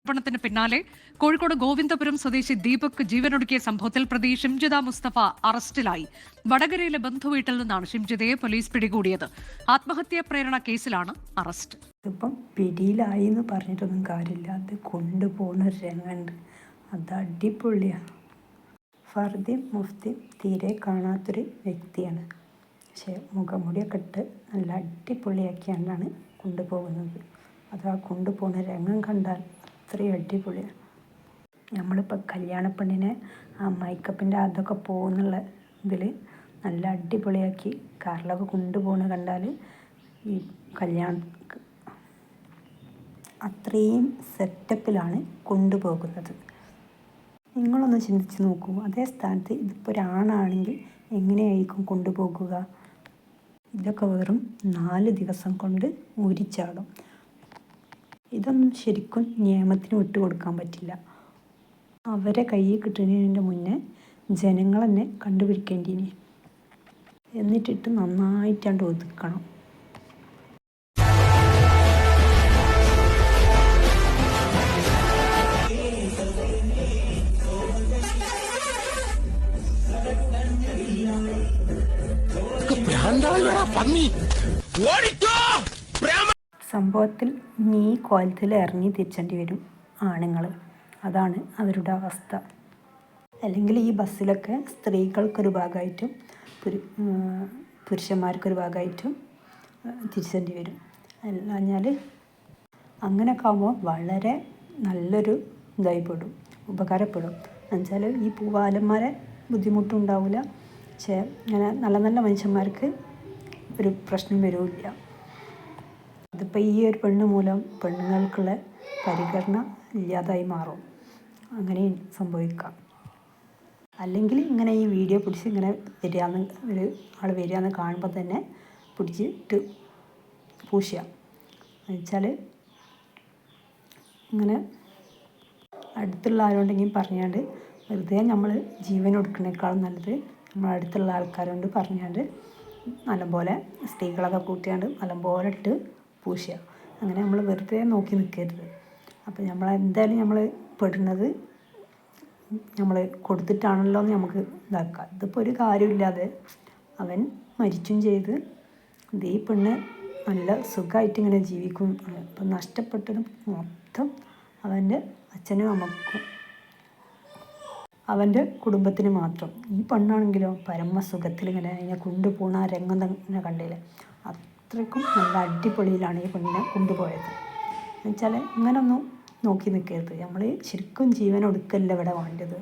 ത്തിന് പിന്നാലെ കോഴിക്കോട് ഗോവിന്ദപുരം സ്വദേശി ദീപക് ജീവനൊടുക്കിയ സംഭവത്തിൽ പ്രതി ഷിംജിത മുസ്തഫ അറസ്റ്റിലായി. വടകരയിലെ ബന്ധുവീട്ടിൽ നിന്നാണ് ഷിംജിതയെ പോലീസ് പിടികൂടിയത്. ആത്മഹത്യാ പ്രേരണ കേസിലാണ് അറസ്റ്റ്. ഇപ്പം പിടിയിലായി എന്ന് പറഞ്ഞിട്ടൊന്നും കാര്യമില്ല. അത് കൊണ്ടുപോകുന്ന രംഗമുണ്ട്, അത് അടിപൊളിയാണ്. ഫർദി മുഫ്തി തീരെ കാണാത്തൊരു വ്യക്തിയാണ്. പക്ഷേ മുഖമുടിയൊക്കെ ഇട്ട് നല്ല അടിപൊളിയാക്കിയാണ്ടാണ് കൊണ്ടുപോകുന്നത്. അത് ആ കൊണ്ടുപോകുന്ന രംഗം കണ്ടാൽ അത്രയും അടിപൊളിയാണ്. നമ്മളിപ്പോൾ കല്യാണ പെണ്ണിനെ ആ മേക്കപ്പിൻ്റെ അതൊക്കെ പോകുന്നുള്ള ഇതിൽ നല്ല അടിപൊളിയാക്കി കാറിലൊക്കെ കൊണ്ടുപോകുന്ന കണ്ടാൽ ഈ കല്യാണം അത്രയും സെറ്റപ്പിലാണ് കൊണ്ടുപോകുന്നത്. നിങ്ങളൊന്ന് ചിന്തിച്ച് നോക്കൂ, അതേ സ്ഥാനത്ത് ഇതിപ്പോൾ ഒരാണാണെങ്കിൽ എങ്ങനെയായിരിക്കും കൊണ്ടുപോകുക? ഇതൊക്കെ വെറും 4 ദിവസം കൊണ്ട് ഊരിച്ചാടും. ഇതൊന്നും ശരിക്കും നിയമത്തിന് വിട്ടുകൊടുക്കാൻ പറ്റില്ല. അവരെ കയ്യിൽ കിട്ടുന്നതിൻ്റെ മുന്നേ ജനങ്ങൾ തന്നെ കണ്ടുപിടിക്കേണ്ടിനി, എന്നിട്ടിട്ട് നന്നായിട്ടാണ്ട് ഒതുക്കണം. സംഭവത്തിൽ ഈ കോലത്തിൽ ഇറങ്ങി തിരിച്ചേണ്ടി വരും ആണുങ്ങൾ. അതാണ് അവരുടെ അവസ്ഥ. അല്ലെങ്കിൽ ഈ ബസ്സിലൊക്കെ സ്ത്രീകൾക്കൊരു ഭാഗമായിട്ടും പുരുഷന്മാർക്കൊരു ഭാഗമായിട്ടും തിരിച്ചേണ്ടി വരും. അല്ലാഞ്ഞാൽ അങ്ങനെയൊക്കെ ആകുമ്പോൾ വളരെ നല്ലൊരു ഇതായിപ്പെടും, ഉപകാരപ്പെടും. എന്നുവെച്ചാൽ ഈ പൂവാലന്മാരെ ബുദ്ധിമുട്ടുണ്ടാവില്ല. പക്ഷേ ഇങ്ങനെ നല്ല നല്ല മനുഷ്യന്മാർക്ക് ഒരു പ്രശ്നം വരില്ല. അതിപ്പോൾ ഈ ഒരു പെണ്ണ് മൂലം പെണ്ണുങ്ങൾക്കുള്ള പരിഗണന ഇല്ലാതായി മാറും. അങ്ങനെയും സംഭവിക്കാം. അല്ലെങ്കിൽ ഇങ്ങനെ ഈ വീഡിയോ പിടിച്ച് ഇങ്ങനെ വരികയെന്ന് ഒരു ആൾ വരികയെന്ന് കാണുമ്പോൾ തന്നെ പിടിച്ചിട്ട് പൂശുക. എന്നുവെച്ചാൽ ഇങ്ങനെ അടുത്തുള്ള ആരുണ്ടെങ്കിൽ പറഞ്ഞാണ്ട് വെറുതെ നമ്മൾ ജീവൻ കൊടുക്കുന്നേക്കാളും നല്ലത് നമ്മൾ അടുത്തുള്ള ആൾക്കാരോട് പറഞ്ഞാണ്ട് നല്ലപോലെ സ്ത്രീകളൊക്കെ കൂട്ടിയാണ്ട് നല്ലപോലെ ഇട്ട് പൂശുക. അങ്ങനെ നമ്മൾ വെറുതെ നോക്കി നിൽക്കരുത്. അപ്പോൾ എന്തായാലും നമ്മൾ പെടുന്നത് നമ്മൾ കൊടുത്തിട്ടാണല്ലോ എന്ന് നമുക്ക് ഇതാക്കാം. ഇതിപ്പോൾ ഒരു കാര്യമില്ലാതെ അവൻ മരിച്ചും ചെയ്ത് ഈ പെണ്ണ് നല്ല സുഖമായിട്ട് ഇങ്ങനെ ജീവിക്കും. ഇപ്പം നഷ്ടപ്പെട്ടത് മൊത്തം അവൻ്റെ അച്ഛനും അമ്മക്കും അവൻ്റെ കുടുംബത്തിന് മാത്രം. ഈ പെണ്ണാണെങ്കിലോ പരമസുഖത്തിൽ ഇങ്ങനെ അതിനെ കൊണ്ടുപോകുന്ന ആ രംഗം തന്നെ കണ്ടില്ലേ, അത്രയ്ക്കും നല്ല അടിപൊളിയിലാണ് ഈ പെണ്ണിനെ കൊണ്ടുപോയത്. എന്നുവെച്ചാൽ ഇങ്ങനൊന്നും നോക്കി നിൽക്കരുത്. നമ്മൾ ശരിക്കും ജീവൻ ഒടുക്കല്ല ഇവിടെ വേണ്ടത്.